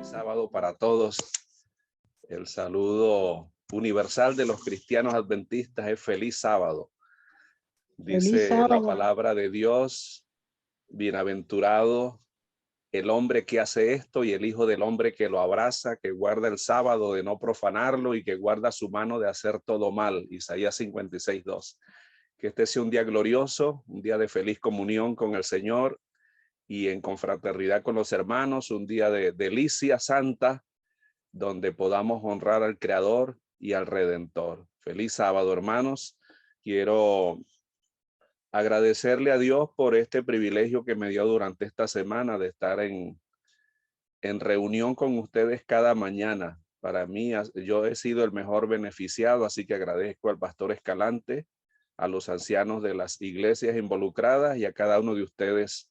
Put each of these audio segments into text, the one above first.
Sábado para todos. El saludo universal de los cristianos adventistas es feliz sábado. Dice la palabra de Dios, bienaventurado el hombre que hace esto y el hijo del hombre que lo abraza, que guarda el sábado de no profanarlo y que guarda su mano de hacer todo mal. Isaías 56:2. Que este sea un día glorioso, un día de feliz comunión con el Señor y en confraternidad con los hermanos, un día de delicia santa, donde podamos honrar al Creador y al Redentor. Feliz sábado, hermanos. Quiero agradecerle a Dios por este privilegio que me dio durante esta semana de estar en reunión con ustedes cada mañana. Para mí, yo he sido el mejor beneficiado, así que agradezco al pastor Escalante, a los ancianos de las iglesias involucradas y a cada uno de ustedes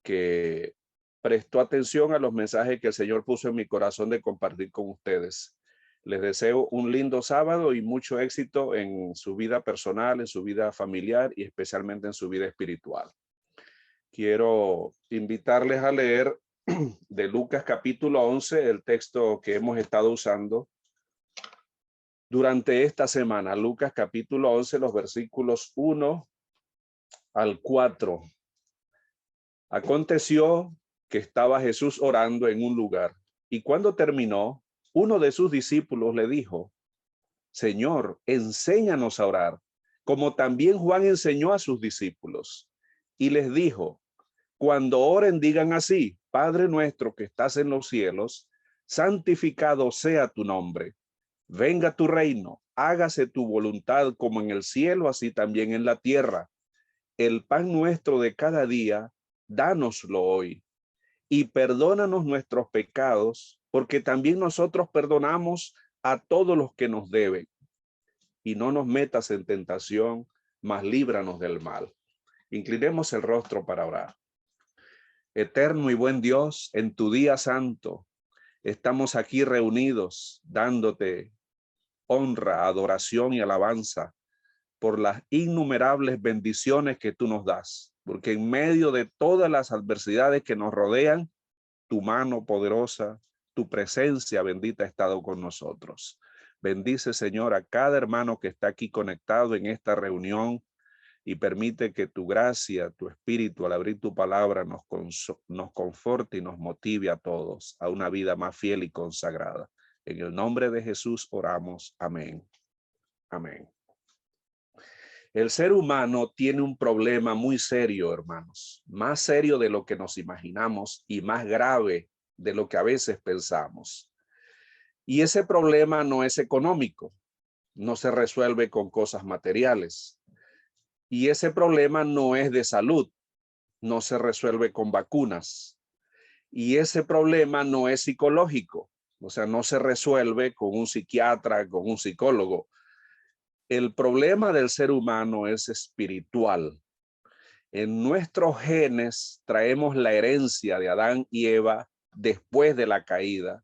que prestó atención a los mensajes que el Señor puso en mi corazón de compartir con ustedes. Les deseo un lindo sábado y mucho éxito en su vida personal, en su vida familiar y especialmente en su vida espiritual. Quiero invitarles a leer de Lucas capítulo 11, el texto que hemos estado usando durante esta semana. Lucas capítulo 11, los versículos 1 al 4. Aconteció que estaba Jesús orando en un lugar, y cuando terminó, uno de sus discípulos le dijo: Señor, enséñanos a orar, como también Juan enseñó a sus discípulos. Y les dijo: cuando oren, digan así: Padre nuestro que estás en los cielos, santificado sea tu nombre. Venga tu reino, hágase tu voluntad como en el cielo, así también en la tierra. El pan nuestro de cada día, dánoslo hoy. Y perdónanos nuestros pecados, porque también nosotros perdonamos a todos los que nos deben. Y no nos metas en tentación, mas líbranos del mal. Inclinemos el rostro para orar. Eterno y buen Dios, en tu día santo, estamos aquí reunidos dándote honra, adoración y alabanza por las innumerables bendiciones que tú nos das, porque en medio de todas las adversidades que nos rodean, tu mano poderosa, tu presencia bendita ha estado con nosotros. Bendice, Señor, a cada hermano que está aquí conectado en esta reunión y permite que tu gracia, tu espíritu, al abrir tu palabra, nos conforte y nos motive a todos a una vida más fiel y consagrada. En el nombre de Jesús oramos. Amén. Amén. El ser humano tiene un problema muy serio, hermanos, más serio de lo que nos imaginamos y más grave de lo que a veces pensamos. Y ese problema no es económico, no se resuelve con cosas materiales. Y ese problema no es de salud, no se resuelve con vacunas. Y ese problema no es psicológico, o sea, no se resuelve con un psiquiatra, con un psicólogo. El problema del ser humano es espiritual. En nuestros genes traemos la herencia de Adán y Eva después de la caída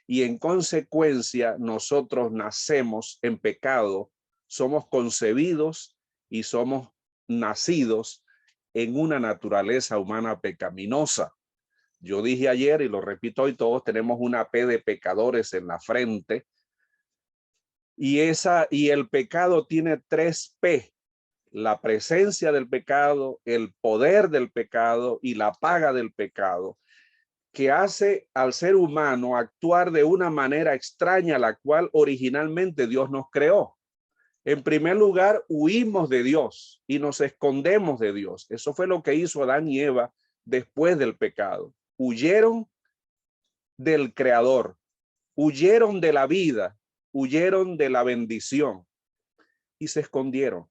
y en consecuencia nosotros nacemos en pecado, somos concebidos y somos nacidos en una naturaleza humana pecaminosa. Yo dije ayer y lo repito hoy, todos tenemos una P de pecadores en la frente y el pecado tiene 3 P. La presencia del pecado, el poder del pecado y la paga del pecado, que hace al ser humano actuar de una manera extraña a la cual originalmente Dios nos creó. En primer lugar, huimos de Dios y nos escondemos de Dios. Eso fue lo que hizo Adán y Eva después del pecado. Huyeron del Creador, huyeron de la vida, huyeron de la bendición y se escondieron.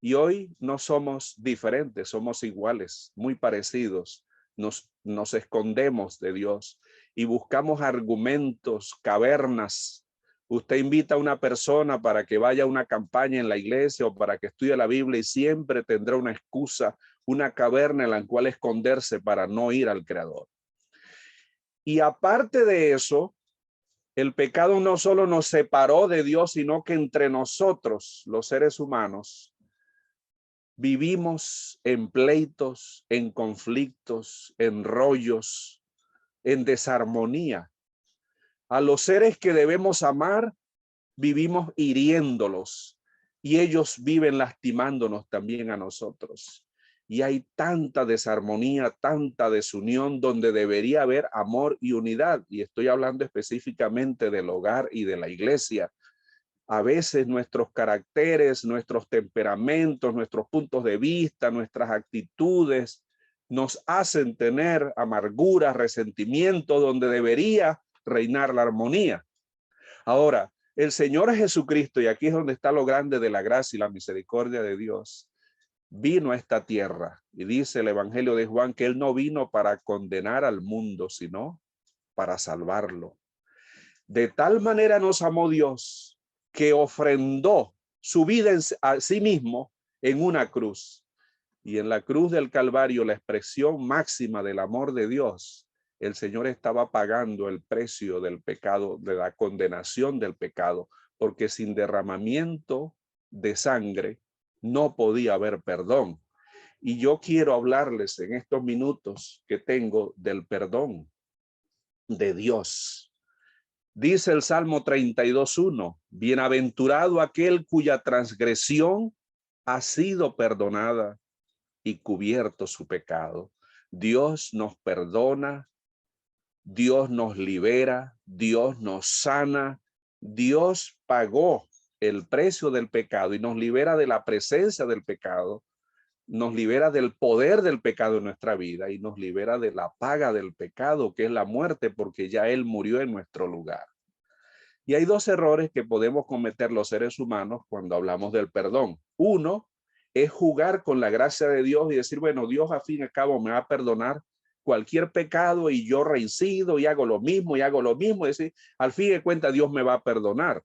Y hoy no somos diferentes, somos iguales, muy parecidos. Nos escondemos de Dios y buscamos argumentos, cavernas. Usted invita a una persona para que vaya a una campaña en la iglesia o para que estudie la Biblia y siempre tendrá una excusa, una caverna en la cual esconderse para no ir al Creador. Y aparte de eso, el pecado no solo nos separó de Dios, sino que entre nosotros, los seres humanos, Vivimos en pleitos, en conflictos, en rollos, en desarmonía. A los seres que debemos amar, vivimos hiriéndolos y ellos viven lastimándonos también a nosotros. Y hay tanta desarmonía, tanta desunión donde debería haber amor y unidad. Y estoy hablando específicamente del hogar y de la iglesia. A veces nuestros caracteres, nuestros temperamentos, nuestros puntos de vista, nuestras actitudes nos hacen tener amargura, resentimiento, donde debería reinar la armonía. Ahora, el Señor Jesucristo, y aquí es donde está lo grande de la gracia y la misericordia de Dios, vino a esta tierra y dice el Evangelio de Juan que Él no vino para condenar al mundo, sino para salvarlo. De tal manera nos amó Dios que ofrendó su vida a sí mismo en una cruz. Y en la cruz del Calvario, la expresión máxima del amor de Dios, el Señor estaba pagando el precio del pecado, de la condenación del pecado, porque sin derramamiento de sangre no podía haber perdón. Y yo quiero hablarles en estos minutos que tengo del perdón de Dios. Dice el Salmo 32:1, bienaventurado aquel cuya transgresión ha sido perdonada y cubierto su pecado. Dios nos perdona, Dios nos libera, Dios nos sana, Dios pagó el precio del pecado y nos libera de la presencia del pecado, nos libera del poder del pecado en nuestra vida y nos libera de la paga del pecado, que es la muerte, porque ya Él murió en nuestro lugar. Y hay dos errores que podemos cometer los seres humanos cuando hablamos del perdón. Uno es jugar con la gracia de Dios y decir, bueno, Dios a fin y al cabo me va a perdonar cualquier pecado y yo reincido y hago lo mismo y hago lo mismo. Es decir, al fin de cuentas Dios me va a perdonar.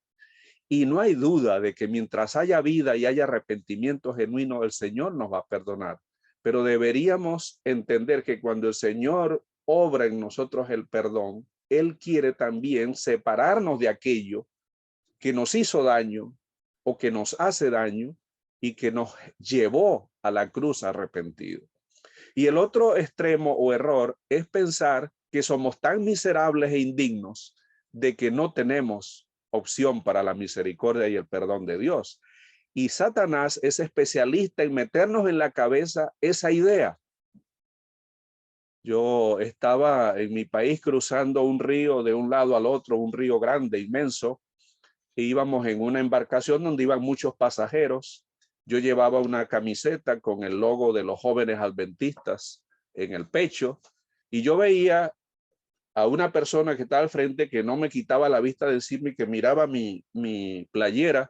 Y no hay duda de que mientras haya vida y haya arrepentimiento genuino, el Señor nos va a perdonar. Pero deberíamos entender que cuando el Señor obra en nosotros el perdón, Él quiere también separarnos de aquello que nos hizo daño o que nos hace daño y que nos llevó a la cruz arrepentido. Y el otro extremo o error es pensar que somos tan miserables e indignos de que no tenemos opción para la misericordia y el perdón de Dios. Y Satanás es especialista en meternos en la cabeza esa idea. Yo estaba en mi país cruzando un río de un lado al otro, un río grande, inmenso, e íbamos en una embarcación donde iban muchos pasajeros. Yo llevaba una camiseta con el logo de los jóvenes adventistas en el pecho y yo veía a una persona que estaba al frente que no me quitaba la vista de decirme que miraba mi playera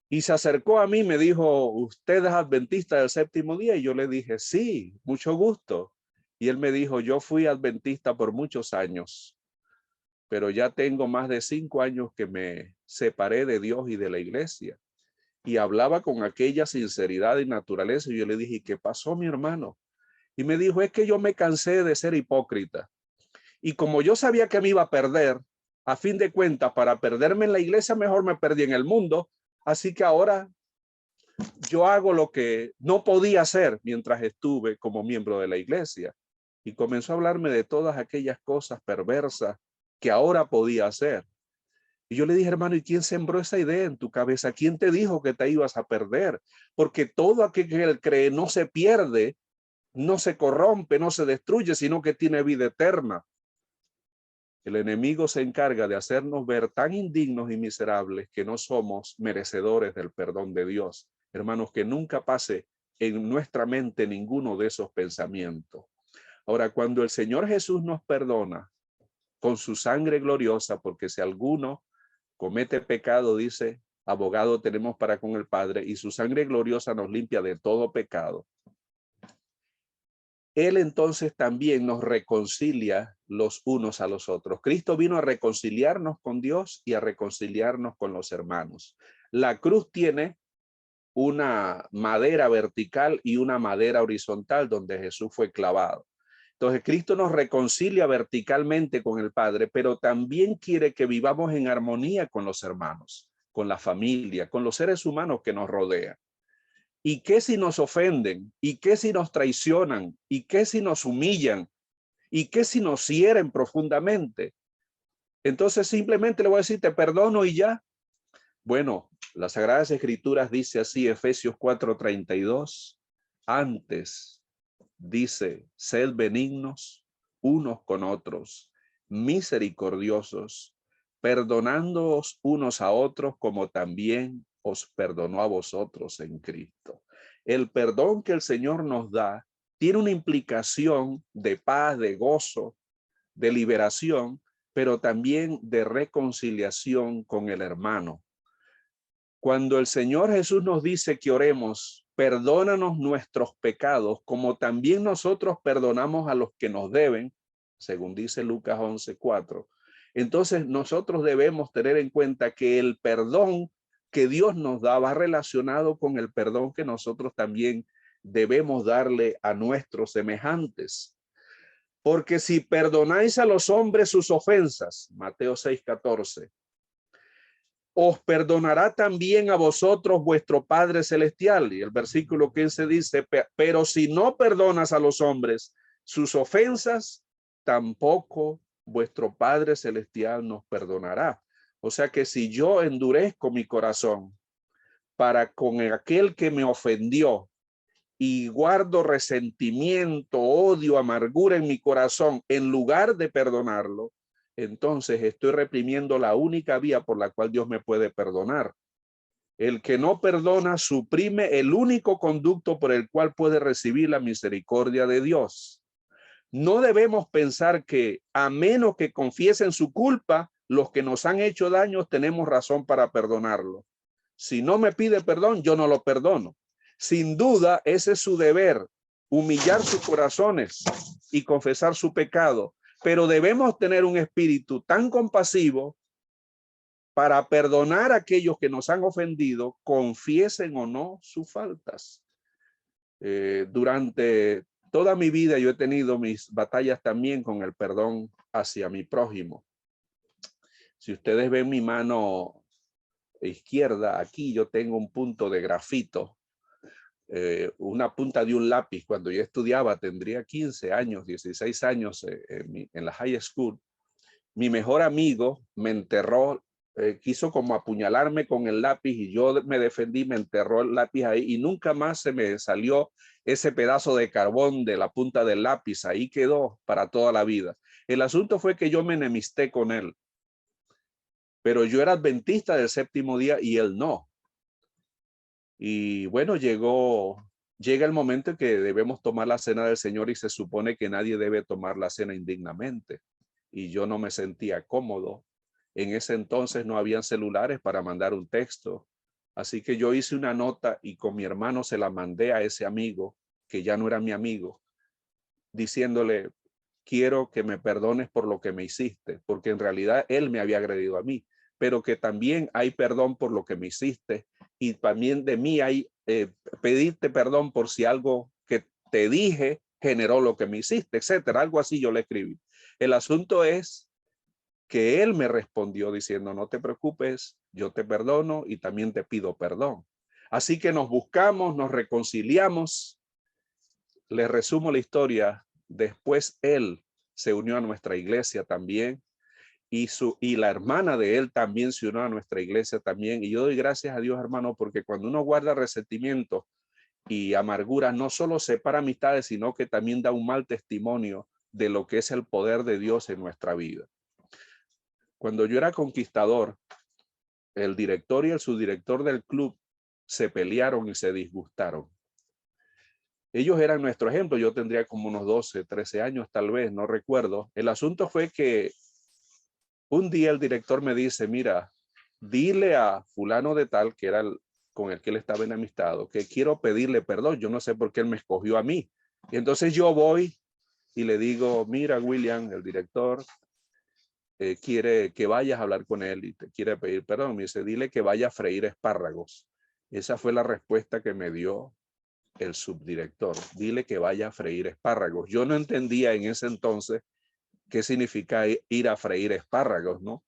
y se acercó a mí y me dijo, ¿usted es adventista del séptimo día? Y yo le dije, sí, mucho gusto. Y él me dijo, yo fui adventista por muchos años, pero ya tengo más de 5 años que me separé de Dios y de la iglesia. Y hablaba con aquella sinceridad y naturaleza. Y yo le dije, ¿qué pasó, mi hermano? Y me dijo, es que yo me cansé de ser hipócrita. Y como yo sabía que me iba a perder, a fin de cuentas, para perderme en la iglesia, mejor me perdí en el mundo. Así que ahora yo hago lo que no podía hacer mientras estuve como miembro de la iglesia. Y comenzó a hablarme de todas aquellas cosas perversas que ahora podía hacer. Y yo le dije, hermano, ¿y quién sembró esa idea en tu cabeza? ¿Quién te dijo que te ibas a perder? Porque todo aquel que él cree no se pierde, no se corrompe, no se destruye, sino que tiene vida eterna. El enemigo se encarga de hacernos ver tan indignos y miserables que no somos merecedores del perdón de Dios. Hermanos, que nunca pase en nuestra mente ninguno de esos pensamientos. Ahora, cuando el Señor Jesús nos perdona con su sangre gloriosa, porque si alguno comete pecado, dice, abogado tenemos para con el Padre, y su sangre gloriosa nos limpia de todo pecado. Él entonces también nos reconcilia los unos a los otros. Cristo vino a reconciliarnos con Dios y a reconciliarnos con los hermanos. La cruz tiene una madera vertical y una madera horizontal donde Jesús fue clavado. Entonces Cristo nos reconcilia verticalmente con el Padre, pero también quiere que vivamos en armonía con los hermanos, con la familia, con los seres humanos que nos rodean. ¿Y qué si nos ofenden? ¿Y qué si nos traicionan? ¿Y qué si nos humillan? ¿Y qué si nos hieren profundamente? Entonces simplemente le voy a decir, te perdono y ya. Bueno, las Sagradas Escrituras dice así, Efesios 4:32, antes dice, sed benignos unos con otros, misericordiosos, perdonándoos unos a otros como también os perdonó a vosotros en Cristo. El perdón que el Señor nos da tiene una implicación de paz, de gozo, de liberación, pero también de reconciliación con el hermano. Cuando el Señor Jesús nos dice que oremos, perdónanos nuestros pecados, como también nosotros perdonamos a los que nos deben, según dice Lucas 11:4. Entonces nosotros debemos tener en cuenta que el perdón que Dios nos da va relacionado con el perdón que nosotros también debemos darle a nuestros semejantes. Porque si perdonáis a los hombres sus ofensas, Mateo 6:14, os perdonará también a vosotros vuestro Padre Celestial. Y el versículo 15 dice, pero si no perdonas a los hombres sus ofensas, tampoco vuestro Padre Celestial nos perdonará. O sea que si yo endurezco mi corazón para con aquel que me ofendió y guardo resentimiento, odio, amargura en mi corazón, en lugar de perdonarlo, entonces estoy reprimiendo la única vía por la cual Dios me puede perdonar. El que no perdona suprime el único conducto por el cual puede recibir la misericordia de Dios. No debemos pensar que a menos que confiesen su culpa, los que nos han hecho daño tenemos razón para perdonarlo. Si no me pide perdón, yo no lo perdono. Sin duda, ese es su deber, humillar sus corazones y confesar su pecado. Pero debemos tener un espíritu tan compasivo para perdonar a aquellos que nos han ofendido, confiesen o no sus faltas. Durante toda mi vida yo he tenido mis batallas también con el perdón hacia mi prójimo. Si ustedes ven mi mano izquierda, aquí yo tengo un punto de grafito, una punta de un lápiz. Cuando yo estudiaba, tendría 15 años, 16 años en la high school. Mi mejor amigo me enterró, quiso como apuñalarme con el lápiz y yo me defendí, me enterró el lápiz ahí y nunca más se me salió ese pedazo de carbón de la punta del lápiz. Ahí quedó para toda la vida. El asunto fue que yo me enemisté con él, pero yo era adventista del séptimo día y él no. Y bueno, llega el momento en que debemos tomar la cena del Señor y se supone que nadie debe tomar la cena indignamente. Y yo no me sentía cómodo. En ese entonces no habían celulares para mandar un texto. Así que yo hice una nota y con mi hermano se la mandé a ese amigo, que ya no era mi amigo, diciéndole, quiero que me perdones por lo que me hiciste, porque en realidad él me había agredido a mí, pero que también hay perdón por lo que me hiciste y también de mí hay pedirte perdón por si algo que te dije generó lo que me hiciste, etcétera. Algo así yo le escribí. El asunto es que él me respondió diciendo, no te preocupes, yo te perdono y también te pido perdón. Así que nos buscamos, nos reconciliamos. Les resumo la historia. Después él se unió a nuestra iglesia también y la hermana de él también se unió a nuestra iglesia también. Y yo doy gracias a Dios, hermano, porque cuando uno guarda resentimiento y amargura, no solo separa amistades, sino que también da un mal testimonio de lo que es el poder de Dios en nuestra vida. Cuando yo era conquistador, el director y el subdirector del club se pelearon y se disgustaron. Ellos eran nuestro ejemplo. Yo tendría como unos 12, 13 años, tal vez, no recuerdo. El asunto fue que un día el director me dice, mira, dile a fulano de tal, que era con el que él estaba enemistado, que quiero pedirle perdón. Yo no sé por qué él me escogió a mí. Y entonces yo voy y le digo, mira, William, el director, quiere que vayas a hablar con él y te quiere pedir perdón. Me dice, dile que vaya a freír espárragos. Esa fue la respuesta que me dio el subdirector. Dile que vaya a freír espárragos. Yo no entendía en ese entonces qué significa ir a freír espárragos, ¿no?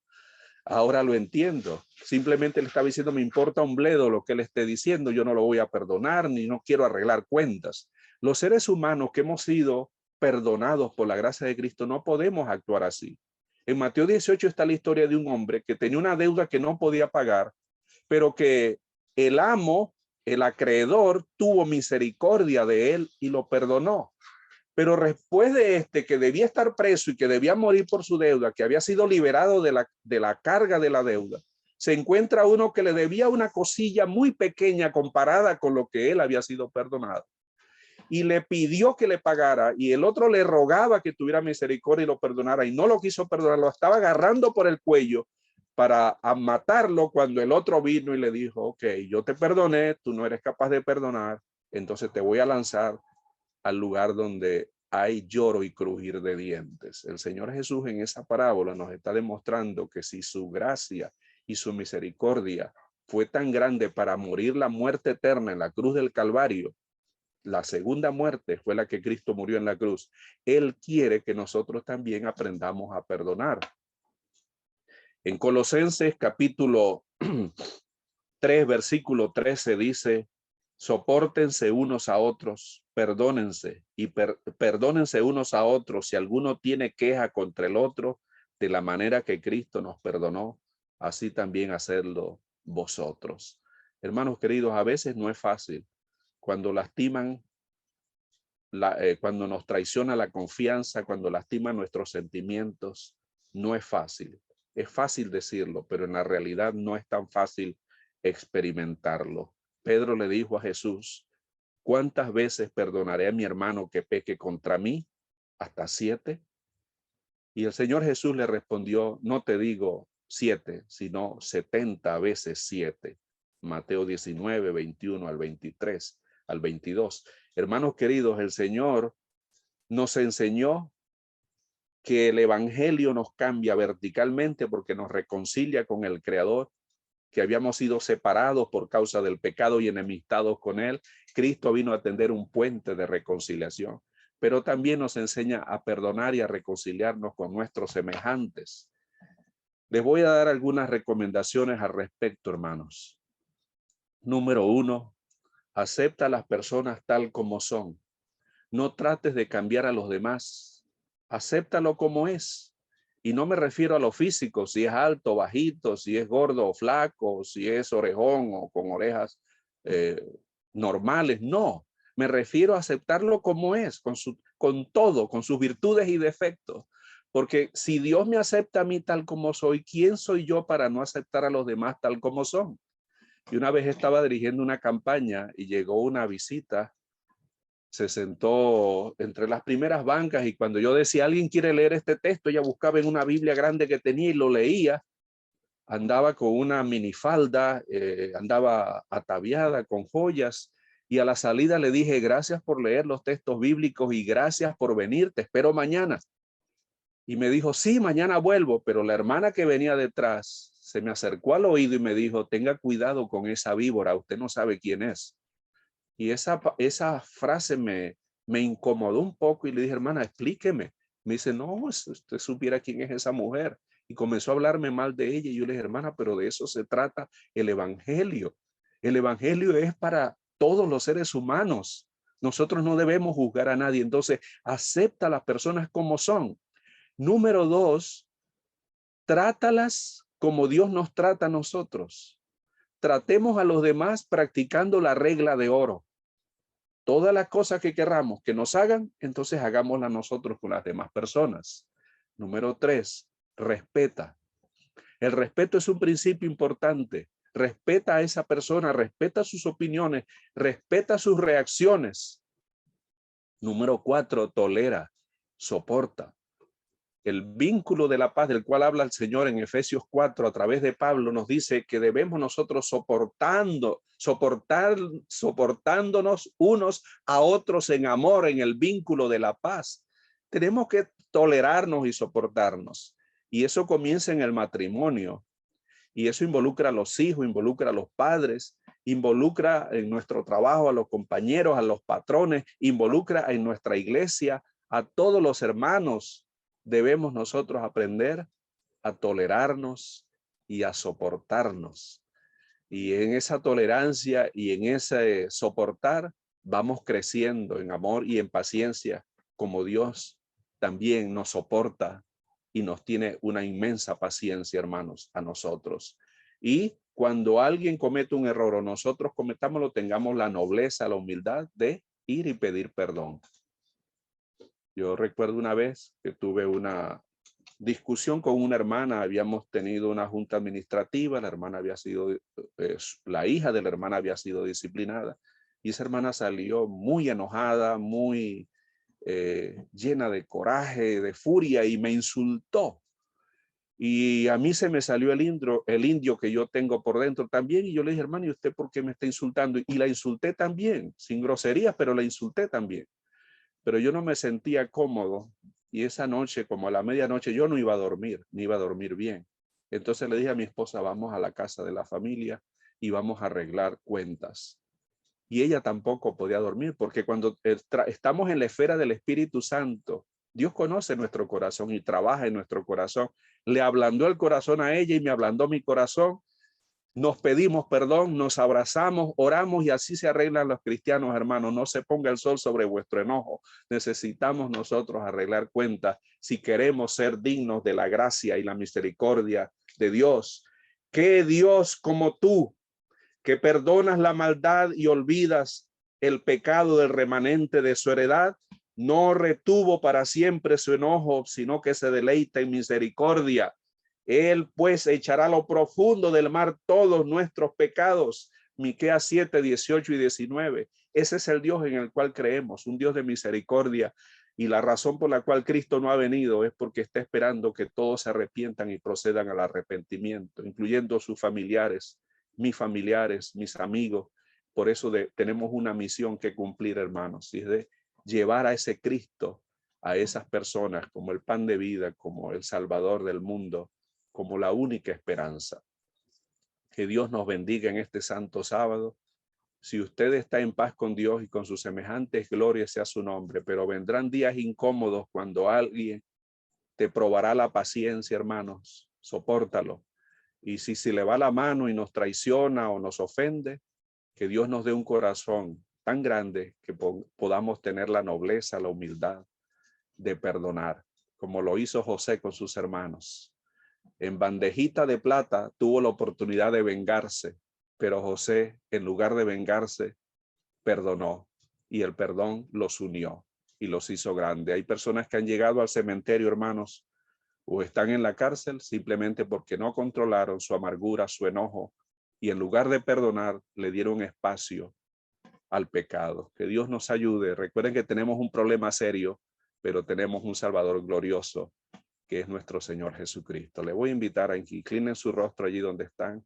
Ahora lo entiendo. Simplemente le estaba diciendo, me importa un bledo lo que él esté diciendo, yo no lo voy a perdonar, ni no quiero arreglar cuentas. Los seres humanos que hemos sido perdonados por la gracia de Cristo no podemos actuar así. En Mateo 18 está la historia de un hombre que tenía una deuda que no podía pagar, pero que el amo, el acreedor, tuvo misericordia de él y lo perdonó. Pero después de que debía estar preso y que debía morir por su deuda, que había sido liberado de la carga de la deuda, se encuentra uno que le debía una cosilla muy pequeña comparada con lo que él había sido perdonado. Y le pidió que le pagara, y el otro le rogaba que tuviera misericordia y lo perdonara, y no lo quiso perdonar, lo estaba agarrando por el cuello para matarlo, cuando el otro vino y le dijo, ok, yo te perdoné, tú no eres capaz de perdonar, entonces te voy a lanzar al lugar donde hay lloro y crujir de dientes. El Señor Jesús en esa parábola nos está demostrando que si su gracia y su misericordia fue tan grande para morir la muerte eterna en la cruz del Calvario, la segunda muerte fue la que Cristo murió en la cruz. Él quiere que nosotros también aprendamos a perdonar. En Colosenses capítulo 3, versículo 13 dice, sopórtense unos a otros, perdónense y perdónense unos a otros si alguno tiene queja contra el otro, de la manera que Cristo nos perdonó, así también hacerlo vosotros. Hermanos queridos, a veces no es fácil. Cuando lastiman, cuando nos traiciona la confianza, cuando lastiman nuestros sentimientos, no es fácil. Es fácil decirlo, pero en la realidad no es tan fácil experimentarlo. Pedro le dijo a Jesús, ¿cuántas veces perdonaré a mi hermano que peque contra mí? ¿Hasta 7? Y el Señor Jesús le respondió, no te digo 7, sino 70 veces 7. Mateo 19, 21 al 23, al 22. Hermanos queridos, el Señor nos enseñó que el evangelio nos cambia verticalmente porque nos reconcilia con el Creador, que habíamos sido separados por causa del pecado y enemistados con él. Cristo vino a tender un puente de reconciliación, pero también nos enseña a perdonar y a reconciliarnos con nuestros semejantes. Les voy a dar algunas recomendaciones al respecto, hermanos. Número 1, acepta a las personas tal como son. No trates de cambiar a los demás. Acéptalo como es. Y no me refiero a lo físico, si es alto, bajito, si es gordo o flaco, si es orejón o con orejas normales. No, me refiero a aceptarlo como es, con todo, con sus virtudes y defectos. Porque si Dios me acepta a mí tal como soy, ¿quién soy yo para no aceptar a los demás tal como son? Y una vez estaba dirigiendo una campaña y llegó una visita, se sentó entre las primeras bancas y cuando yo decía, ¿alguien quiere leer este texto? Ella buscaba en una Biblia grande que tenía y lo leía. Andaba con una minifalda, andaba ataviada con joyas y a la salida le dije, gracias por leer los textos bíblicos y gracias por venir, te espero mañana. Y me dijo, sí, mañana vuelvo, pero la hermana que venía detrás se me acercó al oído y me dijo, tenga cuidado con esa víbora, usted no sabe quién es. Y esa frase me incomodó un poco y le dije, hermana, explíqueme. Me dice, no, si usted supiera quién es esa mujer. Y comenzó a hablarme mal de ella. Y yo le dije, hermana, pero de eso se trata el evangelio. El evangelio es para todos los seres humanos. Nosotros no debemos juzgar a nadie. Entonces, acepta a las personas como son. Número 2, trátalas como Dios nos trata a nosotros. Tratemos a los demás practicando la regla de oro. Todas las cosas que querramos que nos hagan, entonces hagámoslas nosotros con las demás personas. Número 3, respeta. El respeto es un principio importante. Respeta a esa persona, respeta sus opiniones, respeta sus reacciones. Número 4, tolera, soporta. El vínculo de la paz del cual habla el Señor en Efesios 4 a través de Pablo nos dice que debemos nosotros soportándonos unos a otros en amor, en el vínculo de la paz. Tenemos que tolerarnos y soportarnos. Y eso comienza en el matrimonio. Y eso involucra a los hijos, involucra a los padres, involucra en nuestro trabajo a los compañeros, a los patrones, involucra en nuestra iglesia a todos los hermanos. Debemos nosotros aprender a tolerarnos y a soportarnos. Y en esa tolerancia y en ese soportar vamos creciendo en amor y en paciencia, como Dios también nos soporta y nos tiene una inmensa paciencia, hermanos, a nosotros. Y cuando alguien comete un error o nosotros cometámoslo, tengamos la nobleza, la humildad de ir y pedir perdón. Yo recuerdo una vez que tuve una discusión con una hermana, habíamos tenido una junta administrativa, la hermana había sido, la hija de la hermana había sido disciplinada y esa hermana salió muy enojada, muy llena de coraje, de furia y me insultó. Y a mí se me salió el indio que yo tengo por dentro también y yo le dije, hermano, ¿y usted por qué me está insultando? Y la insulté también, sin groserías, pero la insulté también. Pero yo no me sentía cómodo y esa noche, como a la medianoche, yo no iba a dormir, ni iba a dormir bien. Entonces le dije a mi esposa, vamos a la casa de la familia y vamos a arreglar cuentas. Y ella tampoco podía dormir porque cuando estamos en la esfera del Espíritu Santo, Dios conoce nuestro corazón y trabaja en nuestro corazón. Le ablandó el corazón a ella y me ablandó mi corazón. Nos pedimos perdón, nos abrazamos, oramos y así se arreglan los cristianos, hermanos. No se ponga el sol sobre vuestro enojo. Necesitamos nosotros arreglar cuentas si queremos ser dignos de la gracia y la misericordia de Dios. ¿Qué Dios como tú, que perdonas la maldad y olvidas el pecado del remanente de su heredad, no retuvo para siempre su enojo, sino que se deleita en misericordia? Él pues echará a lo profundo del mar todos nuestros pecados. Miqueas 7, 18 y 19. Ese es el Dios en el cual creemos, un Dios de misericordia. Y la razón por la cual Cristo no ha venido es porque está esperando que todos se arrepientan y procedan al arrepentimiento, incluyendo sus familiares, mis amigos. Por eso tenemos una misión que cumplir, hermanos, y es de llevar a ese Cristo a esas personas como el pan de vida, como el Salvador del mundo, como la única esperanza. Que Dios nos bendiga en este santo sábado. Si usted está en paz con Dios y con sus semejantes, gloria sea su nombre, pero vendrán días incómodos cuando alguien te probará la paciencia, hermanos. Sopórtalo. Y si se le va la mano y nos traiciona o nos ofende, que Dios nos dé un corazón tan grande que podamos tener la nobleza, la humildad de perdonar, como lo hizo José con sus hermanos. En bandejita de plata tuvo la oportunidad de vengarse, pero José, en lugar de vengarse, perdonó y el perdón los unió y los hizo grande. Hay personas que han llegado al cementerio, hermanos, o están en la cárcel simplemente porque no controlaron su amargura, su enojo, y en lugar de perdonar, le dieron espacio al pecado. Que Dios nos ayude. Recuerden que tenemos un problema serio, pero tenemos un Salvador glorioso, que es nuestro Señor Jesucristo. Le voy a invitar a que inclinen su rostro allí donde están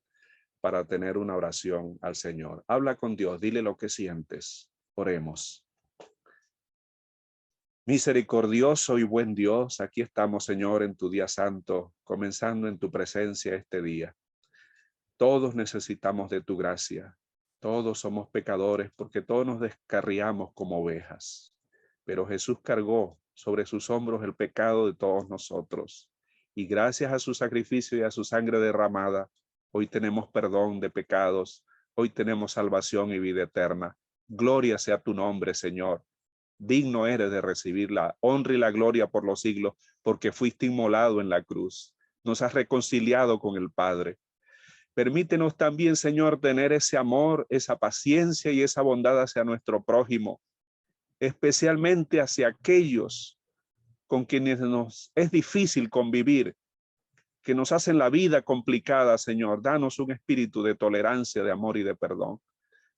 para tener una oración al Señor. Habla con Dios, dile lo que sientes. Oremos. Misericordioso y buen Dios, aquí estamos, Señor, en tu día santo, comenzando en tu presencia este día. Todos necesitamos de tu gracia. Todos somos pecadores porque todos nos descarriamos como ovejas. Pero Jesús cargó sobre sus hombros el pecado de todos nosotros. Y gracias a su sacrificio y a su sangre derramada, hoy tenemos perdón de pecados, hoy tenemos salvación y vida eterna. Gloria sea tu nombre, Señor. Digno eres de recibir la honra y la gloria por los siglos, porque fuiste inmolado en la cruz. Nos has reconciliado con el Padre. Permítenos también, Señor, tener ese amor, esa paciencia y esa bondad hacia nuestro prójimo, especialmente hacia aquellos con quienes nos es difícil convivir, que nos hacen la vida complicada, Señor. Danos un espíritu de tolerancia, de amor y de perdón.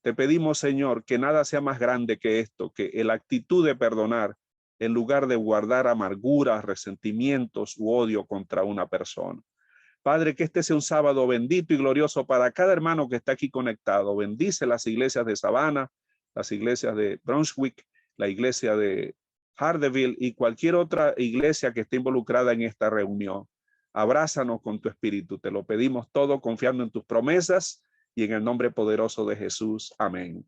Te pedimos, Señor, que nada sea más grande que esto, que la actitud de perdonar en lugar de guardar amarguras, resentimientos u odio contra una persona. Padre, que este sea un sábado bendito y glorioso para cada hermano que está aquí conectado. Bendice las iglesias de Savannah, las iglesias de Brunswick, la iglesia de Hardeville y cualquier otra iglesia que esté involucrada en esta reunión. Abrázanos con tu espíritu. Te lo pedimos todo confiando en tus promesas y en el nombre poderoso de Jesús. Amén.